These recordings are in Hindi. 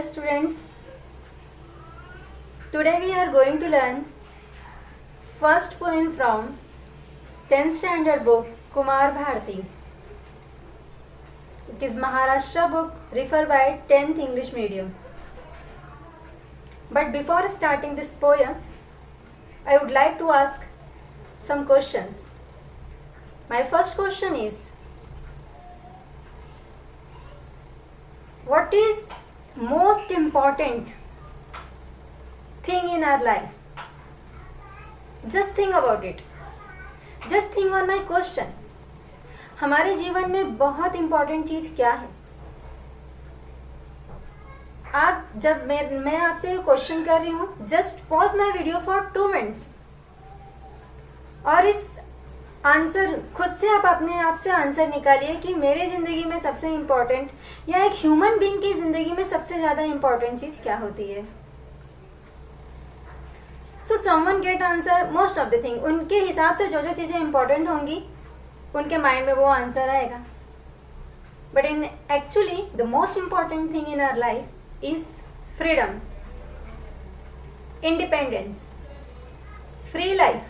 students. Today we are going to learn first poem from 10th standard book Kumar Bharati. It is Maharashtra book referred by 10th English medium. But before starting this poem, I would like to ask some questions. My first question is, what is most important thing in our life? Just think about it. Just think on my question. हमारे जीवन में बहुत इम्पोर्टेंट चीज़ क्या है? आप जब मैं आपसे ये क्वेश्चन कर रही हूँ, just pause my video for 2 minutes और इस आंसर खुद से आप अपने आप से आंसर निकालिए कि मेरे ज़िंदगी में सबसे इम्पोर्टेंट या एक ह्यूमन बीइंग की ज़िंदगी में सबसे ज़्यादा इम्पोर्टेंट चीज़ क्या होती है. So someone get answer most of the thing. उनके हिसाब से जो जो चीज़ें इम्पोर्टेंट होंगी उनके माइंड में वो आंसर आएगा. But in actually the most important thing in our life is freedom, independence, free life.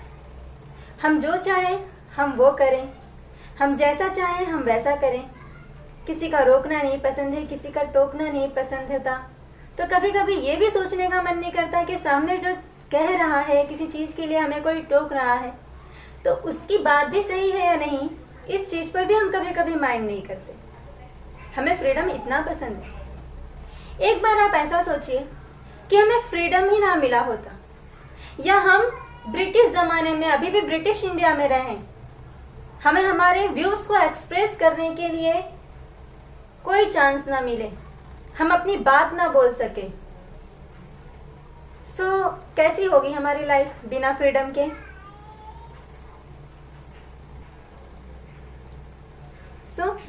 हम जो चाहें हम वो करें, हम जैसा चाहें हम वैसा करें. किसी का रोकना नहीं पसंद है, किसी का टोकना नहीं पसंद होता. तो कभी कभी ये भी सोचने का मन नहीं करता कि सामने जो कह रहा है किसी चीज़ के लिए हमें कोई टोक रहा है तो उसकी बात भी सही है या नहीं, इस चीज़ पर भी हम कभी कभी माइंड नहीं करते. हमें फ्रीडम इतना पसंद है. एक बार आप ऐसा सोचिए कि हमें फ्रीडम ही ना मिला होता या हम ब्रिटिश ज़माने में अभी भी ब्रिटिश इंडिया में रहें, हमें हमारे व्यूज़ को एक्सप्रेस करने के लिए कोई चांस ना मिले, हम अपनी बात ना बोल सके. सो कैसी होगी हमारी लाइफ बिना फ्रीडम के?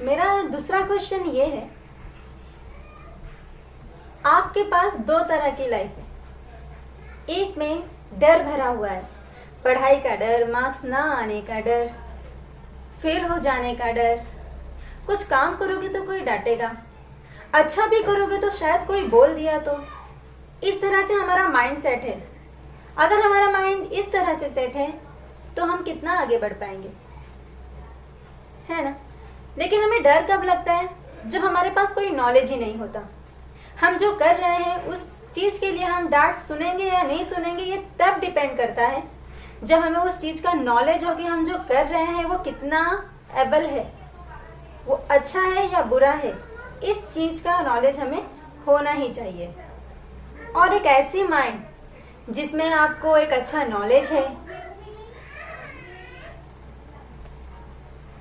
मेरा दूसरा क्वेश्चन ये है, आपके पास 2 तरह की लाइफ है. एक में डर भरा हुआ है, पढ़ाई का डर, मार्क्स ना आने का डर, फेल हो जाने का डर. कुछ काम करोगे तो कोई डांटेगा, अच्छा भी करोगे तो शायद कोई बोल दिया तो. इस तरह से हमारा माइंड सेट है. अगर हमारा माइंड इस तरह से सेट है तो हम कितना आगे बढ़ पाएंगे, है ना? लेकिन हमें डर कब लगता है? जब हमारे पास कोई नॉलेज ही नहीं होता. हम जो कर रहे हैं उस चीज़ के लिए हम डांट सुनेंगे या नहीं सुनेंगे, ये तब डिपेंड करता है जब हमें उस चीज़ का नॉलेज हो कि हम जो कर रहे हैं वो कितना एबल है, वो अच्छा है या बुरा है. इस चीज़ का नॉलेज हमें होना ही चाहिए. और एक ऐसी माइंड जिसमें आपको एक अच्छा नॉलेज है,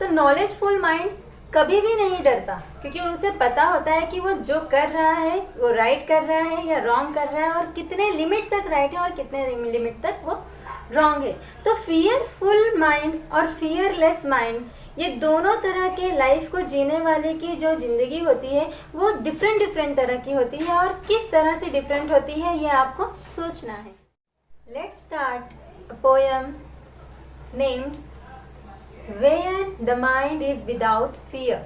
तो नॉलेजफुल माइंड कभी भी नहीं डरता, क्योंकि उसे पता होता है कि वो जो कर रहा है वो राइट कर रहा है या रॉन्ग कर रहा है, और कितने लिमिट तक राइट है और कितने लिमिट तक वो रॉन्ग है. तो फियरफुल माइंड और फियरलेस माइंड, ये दोनों तरह के लाइफ को जीने वाले की जो ज़िंदगी होती है वो डिफरेंट तरह की होती है. और किस तरह से डिफरेंट होती है ये आपको सोचना है. Let's start a poem named Where the Mind is Without Fear.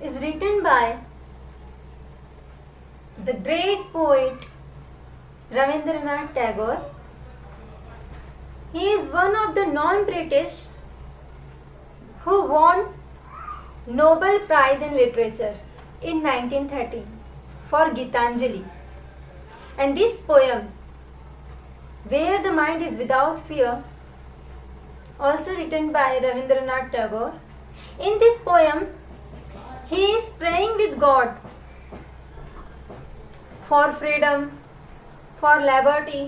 Is written by the great poet Ravindranath Tagore. He is one of the non-British who won Nobel Prize in Literature in 1930 for Gitanjali. And this poem, Where the Mind is Without Fear, also written by Ravindranath Tagore. In this poem, he is praying with God for freedom, for liberty,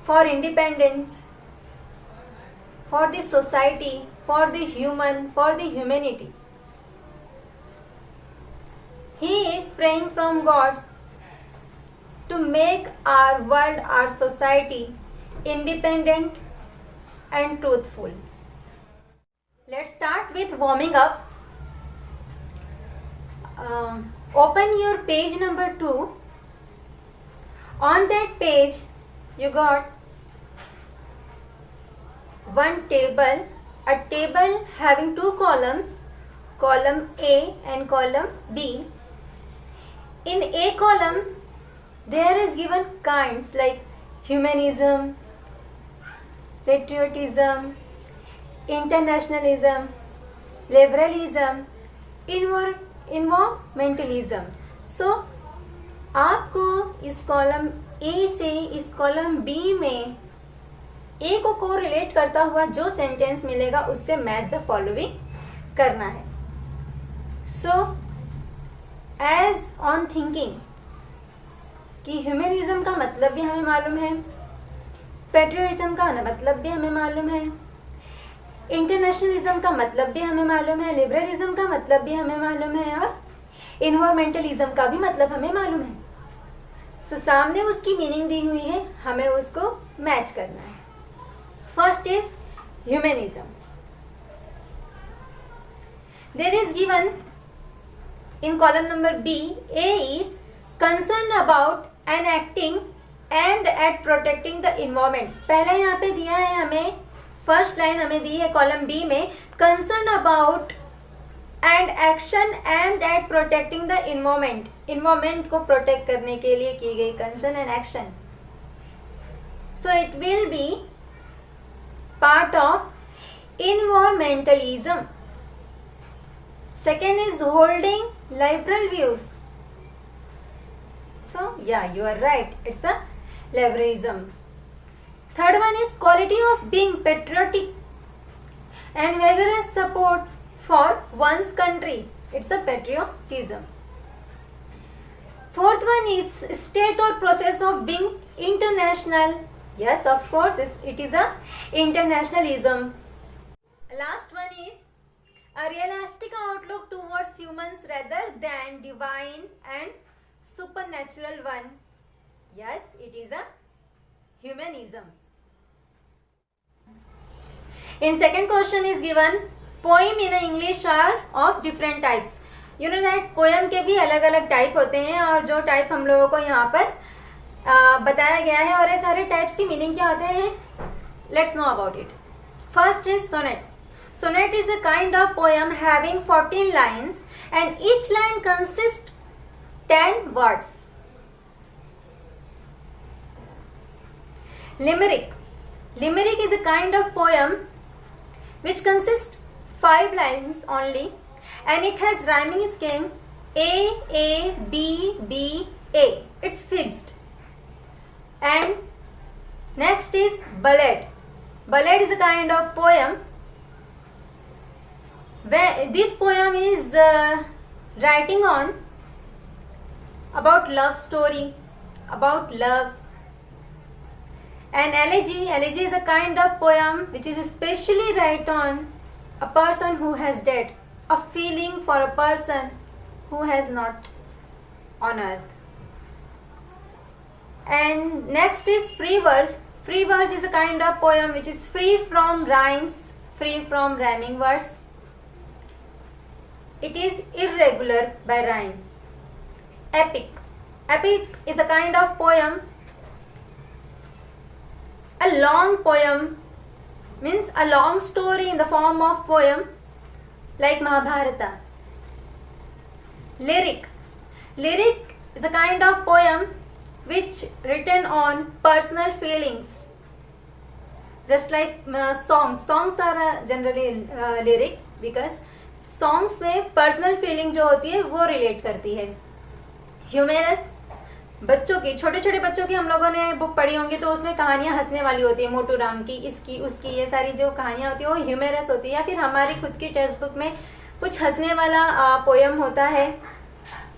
for independence, for the society, for the human, for the humanity. He is praying from God to make our world, our society independent and truthful. Let's start with warming up. Open your page number 2. On that page you got one table, a table having 2 columns. column A and column B. In A column, there is given kinds like humanism, patriotism, internationalism, liberalism, environmentalism. So आपको इस कॉलम A से इस कॉलम B में A को कोरिलेट करता हुआ जो सेंटेंस मिलेगा उससे मैच द फॉलोइंग करना है. सो एज ऑन थिंकिंग कि ह्यूमनिज्म का मतलब भी हमें मालूम है, पेट्रियटिज्म का मतलब भी हमें मालूम है, इंटरनेशनलिज्म का मतलब भी हमें मालूम है, लिबरलिज्म का मतलब भी हमें मालूम है और इन्वायरमेंटलिज्म का भी मतलब हमें मालूम है. सो सामने उसकी मीनिंग दी हुई है, हमें उसको मैच करना है. First is humanism. There is given in column number B, A is concern about and acting and at protecting the environment. पहले यहाँ पे दिया है हमें, फर्स्ट लाइन हमें दी है कॉलम बी में, concern about and action and at protecting the environment. Environment को प्रोटेक्ट करने के लिए की गई concern and action. So it will be part of environmentalism. Second is holding liberal views. So yeah, you are right, it's a liberalism. Third one is quality of being patriotic and vigorous support for one's country. It's a patriotism. Fourth one is state or process of being international. Yes, of course, it is a internationalism. Last one is a realistic outlook towards humans rather than divine and supernatural one. Yes, it is a humanism. In second question is given, poem in English are of different types. You know that poem के भी अलग अलग टाइप होते हैं और जो टाइप हम लोगों को यहाँ पर बताया गया है. और ये सारे टाइप्स की मीनिंग क्या होते हैं, let's know about it. First is sonnet. Sonnet is a kind of poem having 14 lines and each line consists 10 words. Limerick. Limerick is a kind of poem which consists 5 lines only and it has rhyming scheme A, A, B, B, A. It's fixed. And next is ballad. Ballad is a kind of poem where this poem is writing on about love story, about love. And elegy. Elegy is a kind of poem which is especially write on a person who has died, a feeling for a person who has not on earth. And next is free verse. Free verse is a kind of poem which is free from rhymes, free from rhyming words. It is irregular by rhyme. Epic. Epic is a kind of poem, a long poem, means a long story in the form of poem like Mahabharata. Lyric. Lyric is a kind of poem which written on personal feelings, just like songs. Songs are generally lyric because songs में पर्सनल फीलिंग जो होती है वो रिलेट करती है. ह्यूमरस. बच्चों की, छोटे छोटे बच्चों की हम लोगों ने बुक पढ़ी होंगी तो उसमें कहानियाँ हंसने वाली होती है, मोटू राम की, इसकी उसकी, ये सारी जो कहानियाँ होती है वो ह्यूमरस होती है. या फिर हमारी खुद की टेक्स्ट बुक में कुछ हंसने वाला पोएम होता है,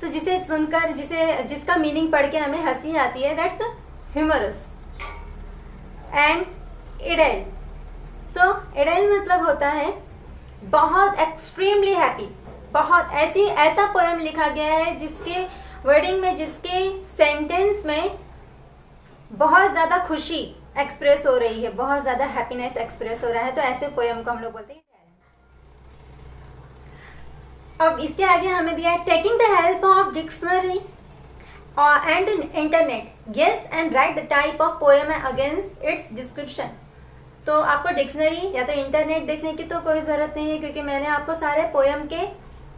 सो जिसे सुनकर जिसका मीनिंग पढ़ के हमें हंसी आती है, दैट्स ह्यूमरस. एंड इडेल. सो इडेल मतलब होता है बहुत एक्सट्रीमली हैप्पी, बहुत ऐसा पोएम लिखा गया है जिसके वर्डिंग में, जिसके सेंटेंस में बहुत ज़्यादा खुशी एक्सप्रेस हो रही है, बहुत ज़्यादा हैप्पीनेस एक्सप्रेस हो रहा है, तो ऐसे पोएम को हम लोग बोलते हैं. अब इसके आगे हमें दिया है taking the help of dictionary and internet, guess and write the type of poem against its description. तो आपको डिक्शनरी या तो इंटरनेट देखने की तो कोई ज़रूरत नहीं है क्योंकि मैंने आपको सारे पोएम के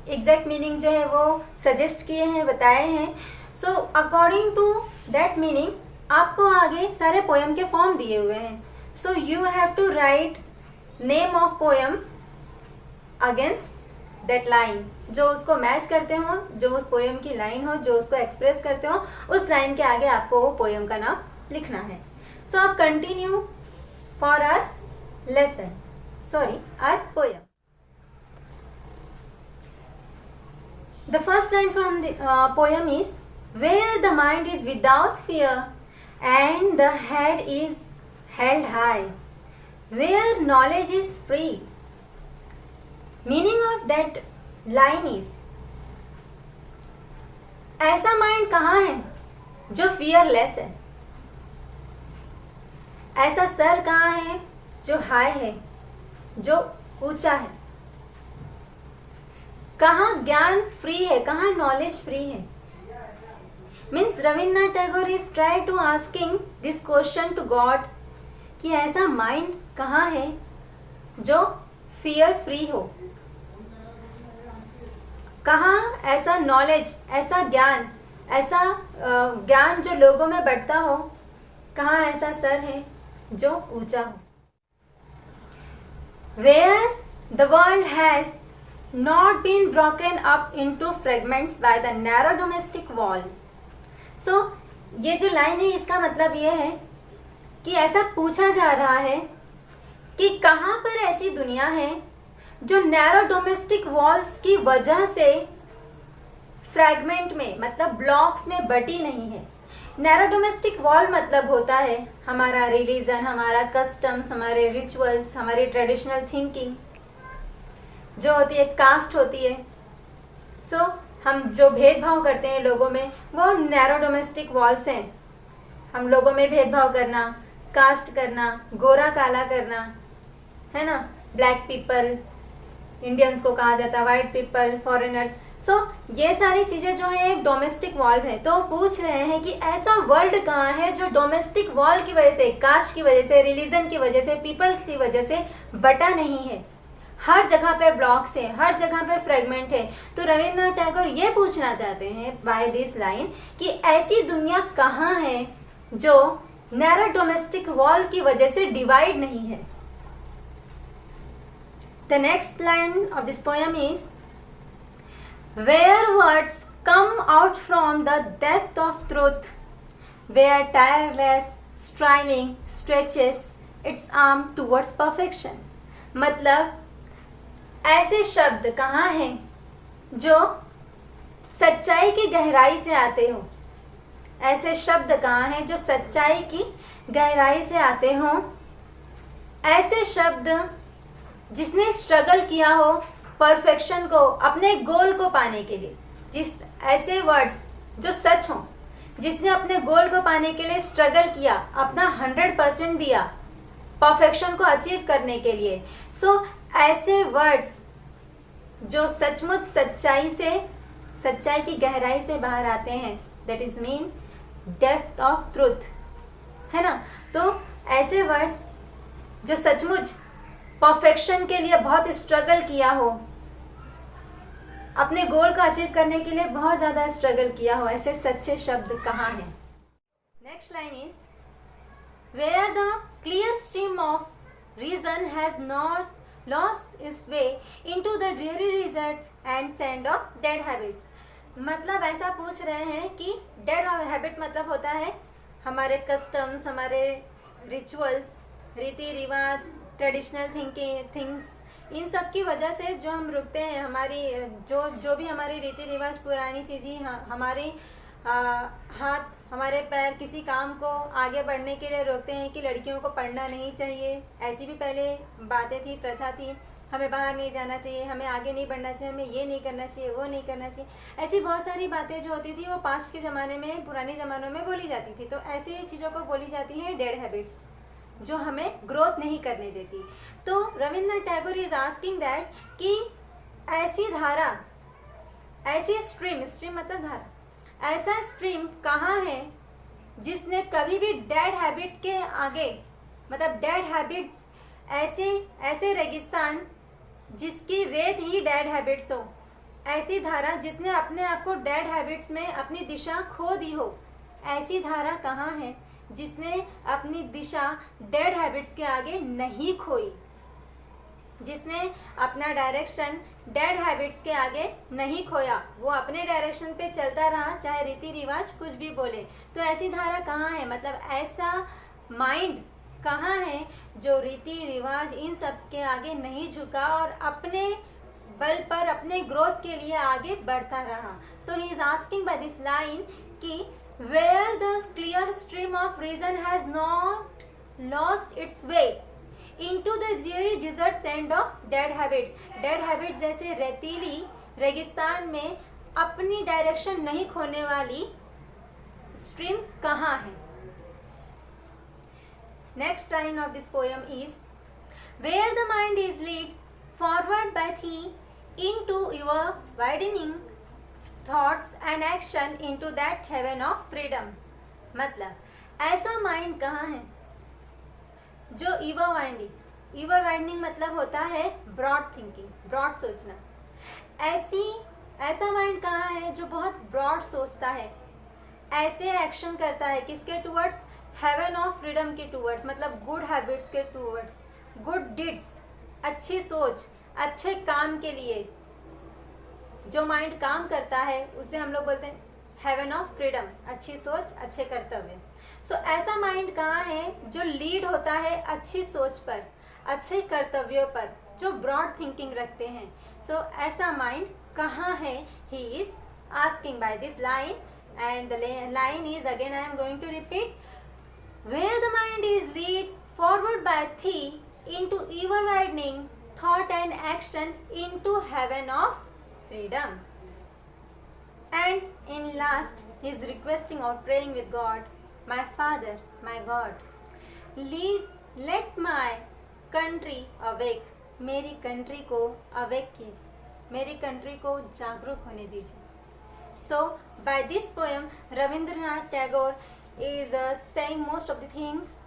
एग्जैक्ट मीनिंग जो है वो सजेस्ट किए हैं, बताए हैं। So according to that meaning आपको आगे सारे पोएम के फॉर्म दिए हुए हैं। So you have to write name of poem against that line, जो उसको मैच करते हो, जो उस पोएम की लाइन हो, जो उसको एक्सप्रेस करते हो, उस लाइन के आगे आपको वो पोएम का नाम लिखना है। सो आप continue for our lesson, sorry our poem. The first line from the poem is, where the mind is without fear and the head is held high, where knowledge is free. Meaning of that line is, ऐसा माइंड कहाँ है जो फियरलेस है, ऐसा सर कहाँ है जो हाई है, जो ऊंचा है, कहाँ ज्ञान फ्री है, कहाँ नॉलेज फ्री है। Means Rabindranath Tagore is try to asking this question to God कि ऐसा माइंड कहाँ है जो फियर फ्री हो, कहाँ ऐसा नॉलेज, ऐसा ज्ञान, ऐसा ज्ञान जो लोगों में बढ़ता हो, कहाँ ऐसा सर है जो ऊंचा हो। Where the world has not been broken up into fragments by the narrow domestic wall. So ये जो लाइन है इसका मतलब ये है कि ऐसा पूछा जा रहा है कि कहाँ पर ऐसी दुनिया है जो नैरो डोमेस्टिक वॉल्स की वजह से फ्रैगमेंट में, मतलब ब्लॉक्स में बटी नहीं है। नैरो डोमेस्टिक वॉल मतलब होता है हमारा रिलीजन, हमारा कस्टम्स, हमारे रिचुअल्स, हमारी ट्रेडिशनल थिंकिंग जो होती है, कास्ट होती है। सो हम जो भेदभाव करते हैं लोगों में, वो नैरो डोमेस्टिक वॉल्स हैं। हम लोगों में भेदभाव करना, कास्ट करना, गोरा काला करना, है ना, ब्लैक पीपल, इंडियंस को कहा जाता है, वाइट पीपल, फॉरेनर्स। सो ये सारी चीज़ें जो है एक डोमेस्टिक वॉल है। तो पूछ रहे हैं कि ऐसा वर्ल्ड कहाँ है जो डोमेस्टिक वॉल की वजह से, कास्ट की वजह से, रिलीजन की वजह से, पीपल की वजह से बटा नहीं है। हर जगह पे ब्लॉक्स है, हर जगह पे फ्रेगमेंट है। तो रविन्द्रनाथ टैगोर ये पूछना चाहते हैं बाय दिस लाइन कि ऐसी दुनिया कहाँ है जो नैरो डोमेस्टिक वॉल की वजह से डिवाइड नहीं है। The next line of this poem is, where words come out from the depth of truth, where tireless striving stretches its arm towards perfection. मतलब ऐसे शब्द कहाँ हैं जो सच्चाई की गहराई से आते हो, ऐसे शब्द कहाँ हैं जो सच्चाई की गहराई से आते हों, ऐसे शब्द जिसने स्ट्रगल किया हो परफेक्शन को, अपने गोल को पाने के लिए, ऐसे वर्ड्स जो सच हों, जिसने अपने गोल को पाने के लिए स्ट्रगल किया, अपना 100% दिया परफेक्शन को अचीव करने के लिए। सो ऐसे वर्ड्स जो सचमुच सच्चाई से, सच्चाई की गहराई से बाहर आते हैं, that is mean depth of truth, है ना। तो ऐसे वर्ड्स जो सचमुच परफेक्शन के लिए बहुत स्ट्रगल किया हो, अपने गोल को अचीव करने के लिए बहुत ज़्यादा स्ट्रगल किया हो, ऐसे सच्चे शब्द कहाँ हैं। Next line is, where the clear stream of reason has not lost its way into the dreary desert and sand of dead habits। मतलब ऐसा पूछ रहे हैं कि डेड हैबिट मतलब होता है हमारे कस्टम्स, हमारे रिचुअल्स, रीति रिवाज, ट्रेडिशनल थिंग्स, इन सब की वजह से जो हम रुकते हैं, हमारी जो भी हमारी रीति रिवाज, पुरानी चीज़ें, हमारी हाथ, हमारे पैर किसी काम को आगे बढ़ने के लिए रोकते हैं कि लड़कियों को पढ़ना नहीं चाहिए। ऐसी भी पहले बातें थी, प्रथा थी, हमें बाहर नहीं जाना चाहिए, हमें आगे नहीं बढ़ना चाहिए, हमें ये नहीं करना चाहिए, वो नहीं करना चाहिए। ऐसी बहुत सारी बातें जो होती थी वो पास्ट के ज़माने में, पुराने ज़मानों में बोली जाती थी। तो ऐसी चीज़ों को बोली जाती हैं डेड हैबिट्स, जो हमें ग्रोथ नहीं करने देती। तो Rabindranath Tagore is asking that कि ऐसी धारा, ऐसी स्ट्रीम मतलब धारा, ऐसा स्ट्रीम कहाँ है जिसने कभी भी डेड हैबिट के आगे, मतलब डेड हैबिट, ऐसे रेगिस्तान जिसकी रेत ही डेड हैबिट्स हो, ऐसी धारा जिसने अपने आप को डेड हैबिट्स में अपनी दिशा खो दी हो। ऐसी धारा कहाँ है जिसने अपनी दिशा डेड हैबिट्स के आगे नहीं खोई, जिसने अपना डायरेक्शन डेड हैबिट्स के आगे नहीं खोया, वो अपने डायरेक्शन पे चलता रहा, चाहे रीति रिवाज कुछ भी बोले। तो ऐसी धारा कहाँ है, मतलब ऐसा माइंड कहाँ है जो रीति रिवाज इन सब के आगे नहीं झुका और अपने बल पर अपने ग्रोथ के लिए आगे बढ़ता रहा। So he is asking by this line कि where the clear stream of reason has not lost its way into the dreary desert sand of dead habits। Dead habits जैसे रेतीली रेगिस्तान में अपनी डायरेक्शन नहीं खोने वाली स्ट्रीम कहाँ है। Next line of this poem is where the mind is lead forward by thee into your widening thoughts and action into that heaven of freedom। मतलब ऐसा माइंड कहाँ है जो ईवर वाइडनिंग मतलब होता है ब्रॉड थिंकिंग, ब्रॉड सोचना। ऐसा माइंड कहाँ है जो बहुत ब्रॉड सोचता है, ऐसे एक्शन करता है किसके टूवर्ड्स, हेवन ऑफ फ्रीडम के टूवर्ड्स, मतलब गुड हैबिट्स के टूवर्ड्स, गुड डिड्स, अच्छी सोच, अच्छे काम के लिए जो माइंड काम करता है उसे हम लोग बोलते हैं हेवन ऑफ फ्रीडम, अच्छी सोच, अच्छे कर्तव्य। सो ऐसा माइंड कहाँ है जो लीड होता है अच्छी सोच पर, अच्छे कर्तव्यों पर, जो ब्रॉड थिंकिंग रखते हैं। सो ऐसा माइंड कहाँ है, he is asking by this line. And the line is again I am going to repeat, where the mind is lead forward by thee into ever widening thought and action into heaven of freedom। And in last he is requesting or praying with God, my Father, my God, let my country awake। मेरी कंट्री को अवेक कीजिए, मेरी कंट्री को जागरूक होने दीजिए। So by this poem Rabindranath Tagore is saying most of the things,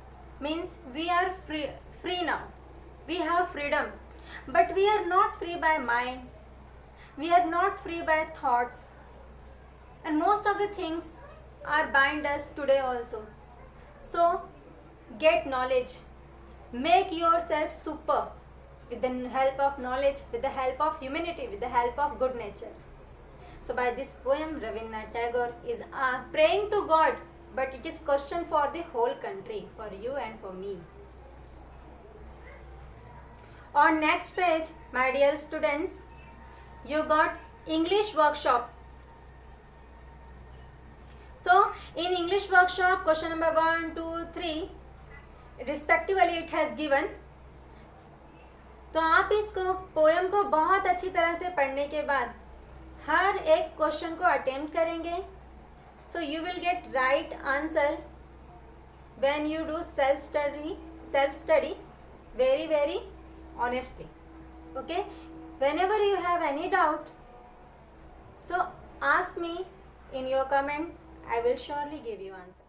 means we are free now, we have freedom, but we are not free by mind, we are not free by thoughts, and most of the things are bind us today also। So get knowledge, make yourself super with the help of knowledge, with the help of humanity, with the help of good nature। So by this poem Rabindranath Tagore is praying to God, but it is question for the whole country, for you and for me। On next page, my dear students, you got English workshop। So in English workshop question number 1, 2, 3 respectively it has given। तो आप इसको पोएम को बहुत अच्छी तरह से पढ़ने के बाद हर एक क्वेश्चन को अटेम्प्ट करेंगे। So you will get right answer when you do self study very honestly। Okay, whenever you have any doubt, so ask me in your comment, I will surely give you answer।